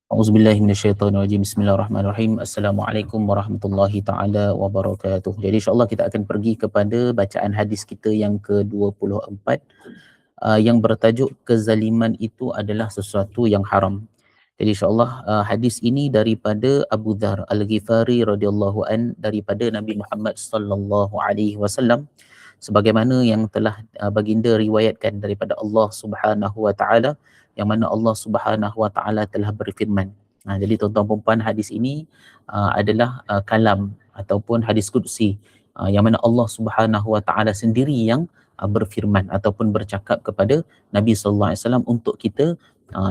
Auzubillahi minasyaitonirrajim. Bismillahirrahmanirrahim. Assalamualaikum warahmatullahi taala wabarakatuh. Jadi insya-Allah kita akan pergi kepada bacaan hadis kita yang ke-24 yang bertajuk kezaliman itu adalah sesuatu yang haram. Jadi insya-Allah hadis ini daripada Abu Dzar Al-Ghifari radhiyallahu an, daripada Nabi Muhammad sallallahu alaihi wasallam, sebagaimana yang telah baginda riwayatkan daripada Allah Subhanahu wa taala, yang mana Allah Subhanahu wa taala telah berfirman. Jadi tuan-tuan dan puan, hadis ini adalah kalam ataupun hadis qudsi, yang mana Allah Subhanahu wa taala sendiri yang berfirman ataupun bercakap kepada Nabi sallallahu alaihi wasallam untuk kita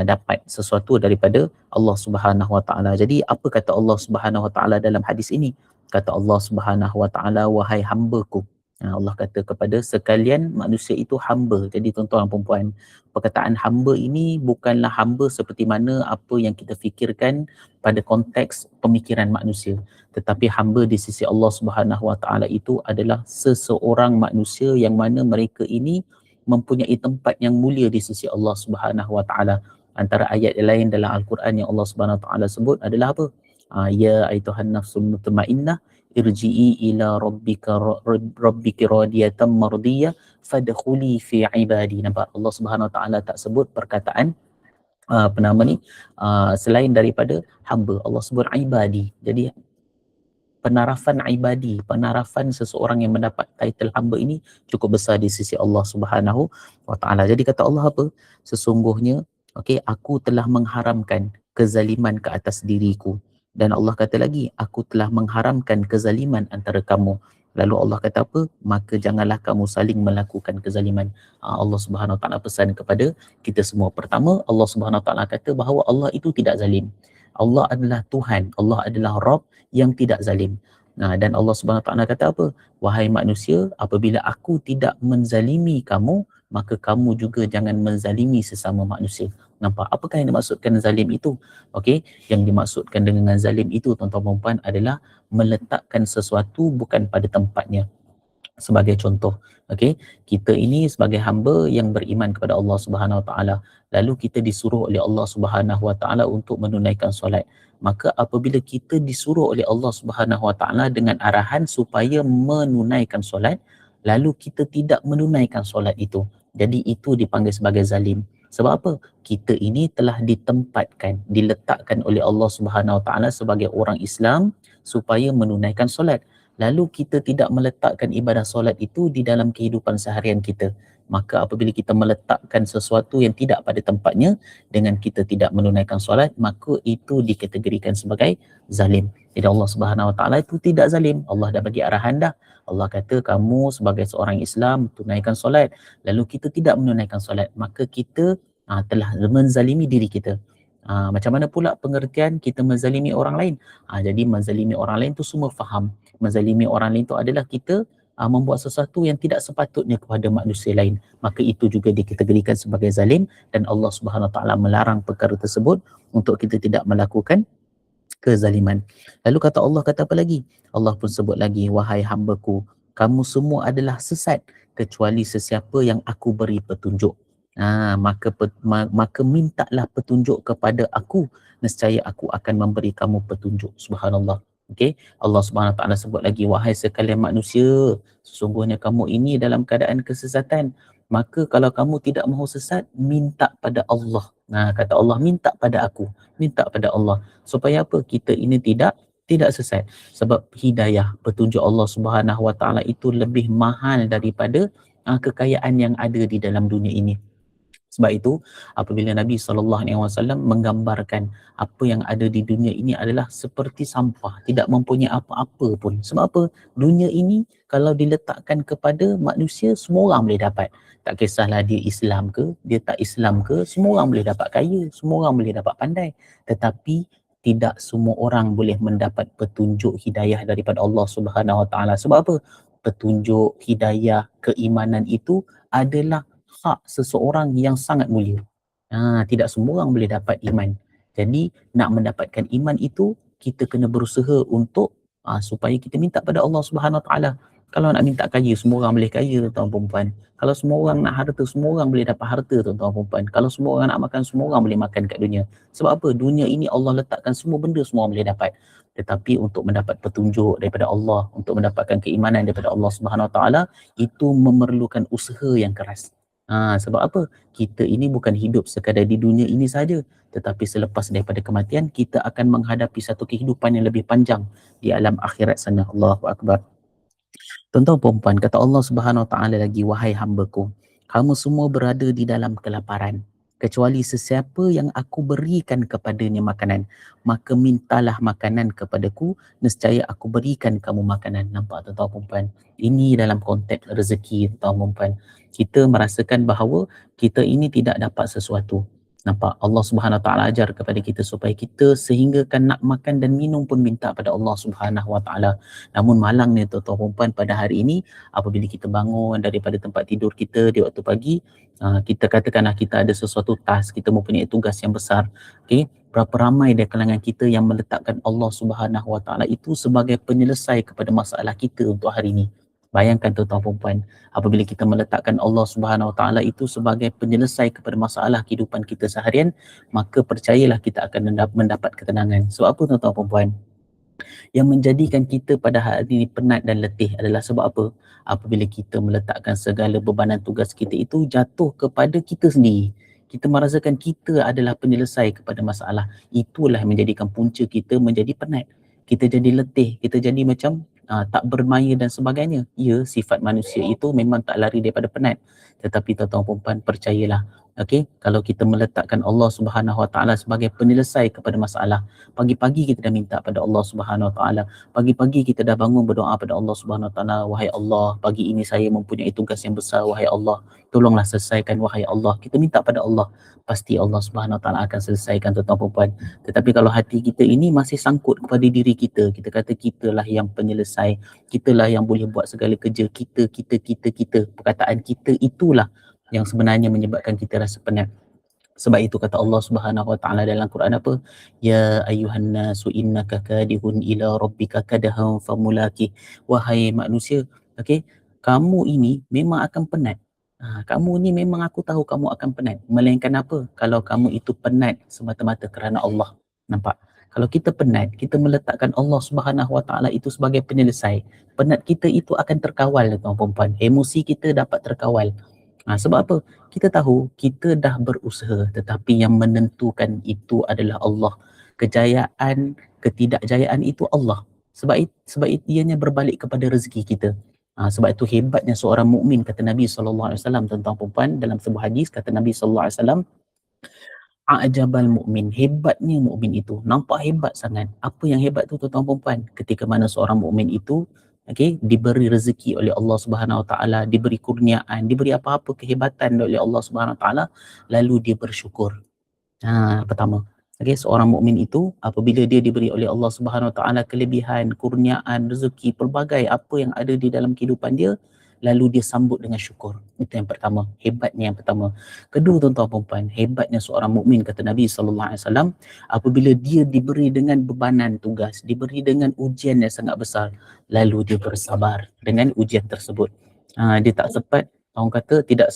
dapat sesuatu daripada Allah Subhanahu wa taala. Jadi apa kata Allah Subhanahu wa taala dalam hadis ini? Kata Allah Subhanahu wa taala, wahai hamba-Ku. Allah kata kepada sekalian manusia itu hamba. Jadi tuan-tuan dan puan-puan, perkataan hamba ini bukanlah hamba seperti mana apa yang kita fikirkan pada konteks pemikiran manusia, tetapi hamba di sisi Allah Subhanahu wa taala itu adalah seseorang manusia yang mana mereka ini mempunyai tempat yang mulia di sisi Allah Subhanahu wa taala. Antara ayat lain dalam Al-Quran yang Allah Subhanahu wa taala sebut adalah apa? Ya aituhan nafsul mutmainnah irji'i ila rabbiki radiyatan mardiyah fadkhuli fi ibadi. Nampak Allah Subhanahu wa taala tak sebut perkataan apa nama ni selain daripada hamba. Allah sebut ibadi. Jadi penarafan ibadi, penarafan seseorang yang mendapat title hamba ini cukup besar di sisi Allah Subhanahu wa taala. Jadi kata Allah apa? Sesungguhnya aku telah mengharamkan kezaliman ke atas diriku. Dan Allah kata lagi, aku telah mengharamkan kezaliman antara kamu. Lalu Allah kata apa? Maka janganlah kamu saling melakukan kezaliman. Allah Subhanahu wa taala pesan kepada kita semua. Pertama, Allah Subhanahu wa taala kata bahawa Allah itu tidak zalim. Allah adalah Tuhan, Allah adalah Rabb yang tidak zalim. Dan Allah Subhanahu wa taala kata apa? Wahai manusia, apabila aku tidak menzalimi kamu, maka kamu juga jangan menzalimi sesama manusia. Nampak apakah yang dimaksudkan zalim itu? Yang dimaksudkan dengan zalim itu, tuan-tuan dan puan, adalah meletakkan sesuatu bukan pada tempatnya. Sebagai contoh, kita ini sebagai hamba yang beriman kepada Allah Subhanahu wa taala, lalu kita disuruh oleh Allah Subhanahu wa taala untuk menunaikan solat. Maka apabila kita disuruh oleh Allah Subhanahu wa taala dengan arahan supaya menunaikan solat, lalu kita tidak menunaikan solat itu, jadi itu dipanggil sebagai zalim. Sebab apa? Kita ini telah ditempatkan, diletakkan oleh Allah Subhanahu wa taala sebagai orang Islam supaya menunaikan solat. Lalu kita tidak meletakkan ibadah solat itu di dalam kehidupan seharian kita. Maka apabila kita meletakkan sesuatu yang tidak pada tempatnya dengan kita tidak menunaikan solat, maka itu dikategorikan sebagai zalim. Jadi Allah Subhanahu wa taala itu tidak zalim. Allah dah bagi arahan dah. Allah kata kamu sebagai seorang Islam tunaikan solat. Lalu kita tidak menunaikan solat, maka kita telah menzalimi diri kita. Macam mana pula pengertian kita menzalimi orang lain? Jadi menzalimi orang lain tu semua faham. Menzalimi orang lain tu adalah kita membuat sesuatu yang tidak sepatutnya kepada manusia lain. Maka itu juga dikategorikan sebagai zalim, dan Allah Subhanahu Wa Taala melarang perkara tersebut untuk kita tidak melakukan kezaliman. Lalu kata Allah kata apa lagi? Allah pun sebut lagi, wahai hamba-Ku, kamu semua adalah sesat kecuali sesiapa yang aku beri petunjuk. Maka mintalah petunjuk kepada aku, nescaya aku akan memberi kamu petunjuk. Subhanallah. Allah Subhanahu Wa Taala sebut lagi, wahai sekalian manusia, sesungguhnya kamu ini dalam keadaan kesesatan. Maka kalau kamu tidak mahu sesat, minta pada Allah. Kata Allah, minta pada aku, minta pada Allah, supaya apa? Kita ini tidak sesat. Sebab hidayah, petunjuk Allah Subhanahu Wa Taala itu lebih mahal daripada kekayaan yang ada di dalam dunia ini. Sebab itu apabila Nabi SAW menggambarkan apa yang ada di dunia ini adalah seperti sampah, tidak mempunyai apa-apa pun. Sebab apa? Dunia ini kalau diletakkan kepada manusia, semua orang boleh dapat. Tak kisahlah dia Islam ke, dia tak Islam ke, semua orang boleh dapat kaya, semua orang boleh dapat pandai. Tetapi tidak semua orang boleh mendapat petunjuk hidayah daripada Allah Subhanahu Wa Taala. Sebab apa? Petunjuk hidayah keimanan itu adalah hak seseorang yang sangat mulia. Tidak semua orang boleh dapat iman. Jadi nak mendapatkan iman itu, kita kena berusaha untuk supaya kita minta pada Allah Subhanahu Wa Taala. Kalau nak minta kaya, semua orang boleh kaya, tuan perempuan. Kalau semua orang nak harta, semua orang boleh dapat harta, tuan perempuan. Kalau semua orang nak makan, semua orang boleh makan kat dunia. Sebab apa? Dunia ini Allah letakkan semua benda, semua orang boleh dapat. Tetapi untuk mendapat petunjuk daripada Allah, untuk mendapatkan keimanan daripada Allah Subhanahu Wa Taala, itu memerlukan usaha yang keras. Sebab apa? Kita ini bukan hidup sekadar di dunia ini saja, tetapi selepas daripada kematian, kita akan menghadapi satu kehidupan yang lebih panjang di alam akhirat sana. Allahu Akbar. Tuan-tuan perempuan, kata Allah Subhanahu Wa Taala lagi, wahai hamba-Ku, kamu semua berada di dalam kelaparan, kecuali sesiapa yang aku berikan kepadanya makanan, maka mintalah makanan kepadaku, nescaya aku berikan kamu makanan. Nampak tuan-tuan perempuan? Ini dalam konteks rezeki, tuan-tuan perempuan. Kita merasakan bahawa kita ini tidak dapat sesuatu. Nampak? Allah Subhanahu Wa Taala ajar kepada kita supaya kita sehinggakan nak makan dan minum pun minta pada Allah Subhanahu Wa Taala. Namun malangnya tuan-tuan perempuan, pada hari ini apabila kita bangun daripada tempat tidur kita di waktu pagi, kita katakanlah kita ada sesuatu task, kita mempunyai tugas yang besar. Okey, berapa ramai dari kalangan kita yang meletakkan Allah Subhanahu Wa Taala itu sebagai penyelesai kepada masalah kita untuk hari ini. Bayangkan tuan-tuan perempuan, apabila kita meletakkan Allah Subhanahu Wa Taala itu sebagai penyelesai kepada masalah kehidupan kita seharian, maka percayalah kita akan mendapat ketenangan. Sebab apa tuan-tuan perempuan? Yang menjadikan kita pada hari ini penat dan letih adalah sebab apa? Apabila kita meletakkan segala bebanan tugas kita itu jatuh kepada kita sendiri. Kita merasakan kita adalah penyelesai kepada masalah. Itulah yang menjadikan punca kita menjadi penat. Kita jadi letih, kita jadi macam tak bermaya dan sebagainya. Ya, sifat manusia itu memang tak lari daripada penat. Tetapi tuan-tuan perempuan, percayalah, okey, kalau kita meletakkan Allah Subhanahu Wa Taala sebagai penyelesai kepada masalah, pagi-pagi kita dah minta pada Allah Subhanahu Wa Taala, pagi-pagi kita dah bangun berdoa pada Allah Subhanahu Wa Taala, wahai Allah, pagi ini saya mempunyai tugas yang besar, wahai Allah, tolonglah selesaikan, wahai Allah. Kita minta pada Allah, pasti Allah Subhanahu Wa Taala akan selesaikan, tuan-tuan perempuan. Tetapi kalau hati kita ini masih sangkut kepada diri kita, kita kata kitalah yang penyelesai, kitalah yang boleh buat segala kerja, kita, perkataan kita itulah yang sebenarnya menyebabkan kita rasa penat. Sebab itu kata Allah Subhanahu Wa Taala dalam Quran apa? Ya ayyuhan nasu innaka kadihun ila rabbika kadahan famulaki. Wahai manusia, okey, kamu ini memang akan penat. Kamu ni memang aku tahu kamu akan penat. Melainkan apa? Kalau kamu itu penat semata-mata kerana Allah. Nampak? Kalau kita penat, kita meletakkan Allah Subhanahu Wa Taala itu sebagai penyelesai. Penat kita itu akan terkawal, tuan perempuan. Emosi kita dapat terkawal. Sebab apa? Kita tahu kita dah berusaha, tetapi yang menentukan itu adalah Allah. Kejayaan, ketidakjayaan itu Allah. Sebab ianya berbalik kepada rezeki kita. Sebab itu hebatnya seorang mukmin, kata Nabi SAW, tentang perempuan dalam sebuah hadis, kata Nabi SAW, A'jabal mukmin, hebatnya mukmin itu, nampak hebat sangat. Apa yang hebat tu tuan-tuan perempuan? Ketika mana seorang mukmin itu diberi rezeki oleh Allah Subhanahu Wa Taala, diberi kurniaan, diberi apa-apa kehebatan oleh Allah Subhanahu Wa Taala, lalu dia bersyukur. Pertama, seorang mukmin itu apabila dia diberi oleh Allah Subhanahu Wa Taala kelebihan, kurniaan, rezeki, pelbagai apa yang ada di dalam kehidupan dia, lalu dia sambut dengan syukur. Itu yang pertama, hebatnya yang pertama. Kedua tuan-tuan perempuan, hebatnya seorang mukmin, kata Nabi SAW, apabila dia diberi dengan bebanan tugas, diberi dengan ujian yang sangat besar, lalu dia bersabar dengan ujian tersebut. Dia tak sempat, orang kata tidak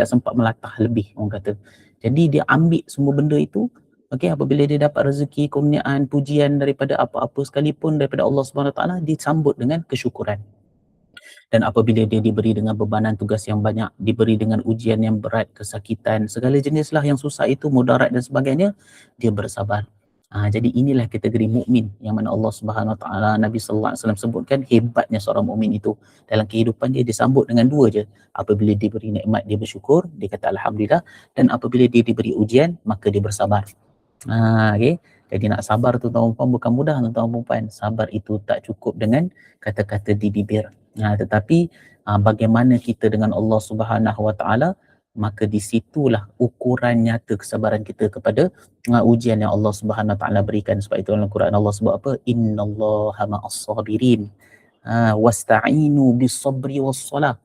sempat melatah lebih, orang kata. Jadi dia ambil semua benda itu, apabila dia dapat rezeki, kurniaan, pujian daripada apa-apa sekalipun daripada Allah Subhanahu Wa Taala, disambut dengan kesyukuran. Dan apabila dia diberi dengan bebanan tugas yang banyak, diberi dengan ujian yang berat, kesakitan, segala jenislah yang susah itu, mudarat dan sebagainya, dia bersabar. Jadi inilah kategori mukmin yang mana Allah Subhanahu Wa Taala, Nabi sallallahu alaihi wasallam sebutkan hebatnya seorang mukmin itu. Dalam kehidupan dia disambut dengan dua je. Apabila diberi nikmat dia bersyukur, dia kata alhamdulillah, dan apabila dia diberi ujian maka dia bersabar. Jadi nak sabar tu tuan perempuan bukan mudah, tuan perempuan. Sabar itu tak cukup dengan kata-kata di bibir. Tetapi bagaimana kita dengan Allah Subhanahu Wa Taala, maka di situlah ukuran nyata kesabaran kita kepada ujian yang Allah Subhanahu Wa Taala berikan. Sebab itu dalam Quran Allah sebut apa? Innallaha ma'as sabirin. Wasta'inu bis-sabri was-salah.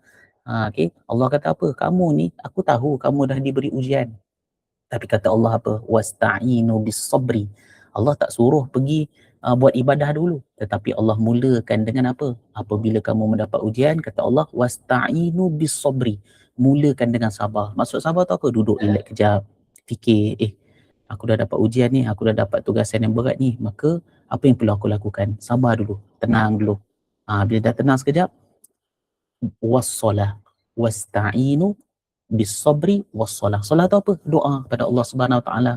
Allah kata apa? Kamu ni, aku tahu kamu dah diberi ujian. Tapi kata Allah apa? Wasta'inu bis-sabri. Allah tak suruh pergi buat ibadah dulu. Tetapi Allah mulakan dengan apa? Apabila kamu mendapat ujian, kata Allah, wasta'inu bis sabri. Mulakan dengan sabar. Maksud sabar tu apa? Duduk relax kejap. Fikir, aku dah dapat ujian ni, aku dah dapat tugasan yang berat ni. Maka apa yang perlu aku lakukan? Sabar dulu. Tenang dulu. Bila dah tenang sekejap, wassalah. Wasta'inu bis sabri wassalah. Salah tu apa? Doa kepada Allah Subhanahu Wa Taala.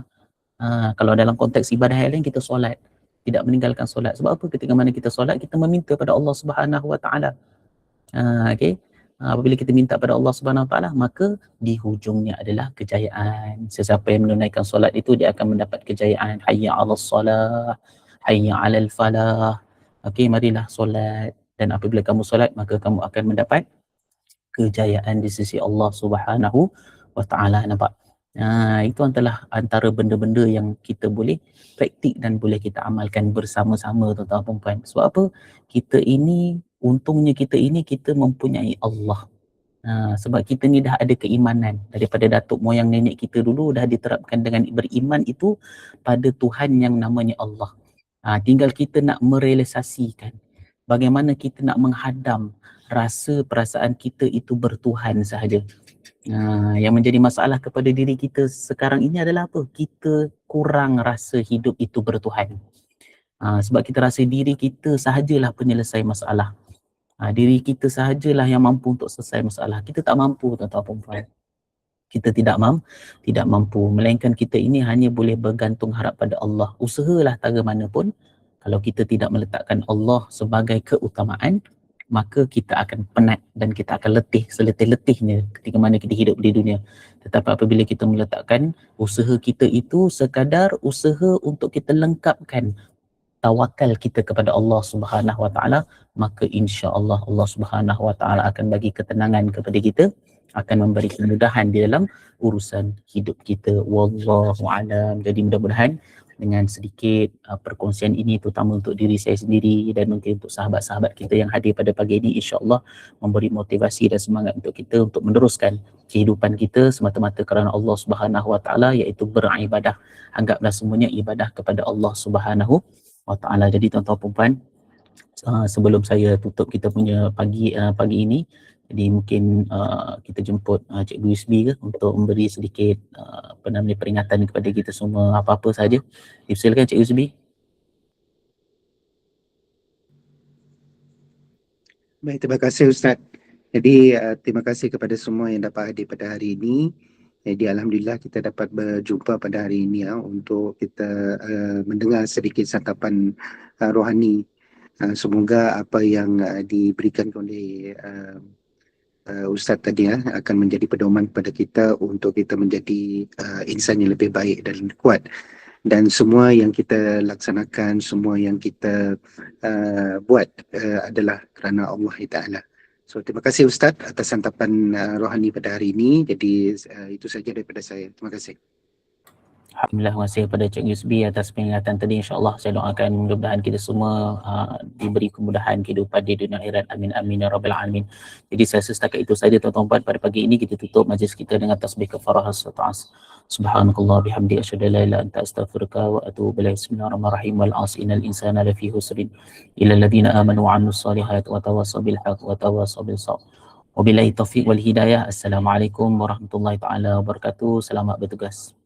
Kalau dalam konteks ibadah yang lain, kita solat, tidak meninggalkan solat. Sebab apa? Ketika mana kita solat, kita meminta pada Allah Subhanahu Wa Taala. Okay. Apabila kita minta pada Allah Subhanahu Wa Taala, maka di hujungnya adalah kejayaan. Sesiapa yang menunaikan solat itu, dia akan mendapat kejayaan. Hayya 'alas salah, hayya 'alal falah. Okay, marilah solat. Dan apabila kamu solat, maka kamu akan mendapat kejayaan di sisi Allah Subhanahu Wa Taala. Nampak? Itu antara benda-benda yang kita boleh praktik dan boleh kita amalkan bersama-sama, tuan-tuan dan puan. Sebab apa? Untungnya kita mempunyai Allah. Sebab kita ni dah ada keimanan daripada datuk moyang nenek kita dulu, dah diterapkan dengan beriman itu pada Tuhan yang namanya Allah. Tinggal kita nak merealisasikan bagaimana kita nak menghadam rasa perasaan kita itu bertuhan sahaja. Yang menjadi masalah kepada diri kita sekarang ini adalah apa? Kita kurang rasa hidup itu bertuhan. Sebab kita rasa diri kita sahajalah penyelesai masalah. Diri kita sahajalah yang mampu untuk selesai masalah. Kita tak mampu, tuan-tuan puan. Kita tidak mampu. Melainkan kita ini hanya boleh bergantung harap pada Allah. Usahalah tara mana pun, kalau kita tidak meletakkan Allah sebagai keutamaan, maka kita akan penat dan kita akan letih seletih-letihnya ketika mana kita hidup di dunia. Tetapi apabila kita meletakkan usaha kita itu sekadar usaha untuk kita lengkapkan tawakal kita kepada Allah Subhanahu Wa Taala, maka insya-Allah Allah Subhanahu Wa Taala akan bagi ketenangan kepada kita, akan memberi kemudahan di dalam urusan hidup kita. Wallahu a'lam. Jadi mudah-mudahan dengan sedikit perkongsian ini, terutama untuk diri saya sendiri dan mungkin untuk sahabat-sahabat kita yang hadir pada pagi ini, insya-Allah memberi motivasi dan semangat untuk kita untuk meneruskan kehidupan kita semata-mata kerana Allah Subhanahu Wa Taala, iaitu beribadah. Anggaplah semuanya ibadah kepada Allah Subhanahu Wa Taala. Jadi tuan-tuan dan puan, sebelum saya tutup kita punya pagi ini, jadi mungkin kita jemput Cikgu Yusbi ke untuk memberi sedikit peringatan kepada kita semua, apa-apa saja. Silakan Cikgu Yusbi. Baik, terima kasih Ustaz. Jadi terima kasih kepada semua yang dapat hadir pada hari ini. Jadi alhamdulillah kita dapat berjumpa pada hari ini untuk kita mendengar sedikit santapan rohani. Semoga apa yang diberikan oleh Ustaz tadi akan menjadi pedoman kepada kita untuk kita menjadi insan yang lebih baik dan kuat. Dan semua yang kita laksanakan, semua yang kita buat adalah kerana Allah Ta'ala. So terima kasih Ustaz atas santapan rohani pada hari ini. Jadi itu saja daripada saya. Terima kasih. Alhamdulillah, terima kasih kepada Cik Yusbi atas peringatan tadi. InsyaAllah saya doakan mudah-mudahan kita semua diberi kemudahan kehidupan di dunia akhirat. Amin amin ya rabbal alamin. Jadi saya setakat itu saja tuan-tuan. Pada pagi ini kita tutup majlis kita dengan tasbih kafarah as-sata'as. Subhanakallah bihamdi asyhadu an la ilaha illa anta astaghfiruka wa atubu ilaik. Bismillahirrahmanirrahim. Wal 'asri innal insana lafi husrin illa alladhina amanu wa 'amilus solihati wa tawassaw bil haqqi wa tawassaw bis sabr. Wabillahi taufiq wal hidayah. Assalamualaikum warahmatullahi taala wabarakatuh. Selamat bertugas.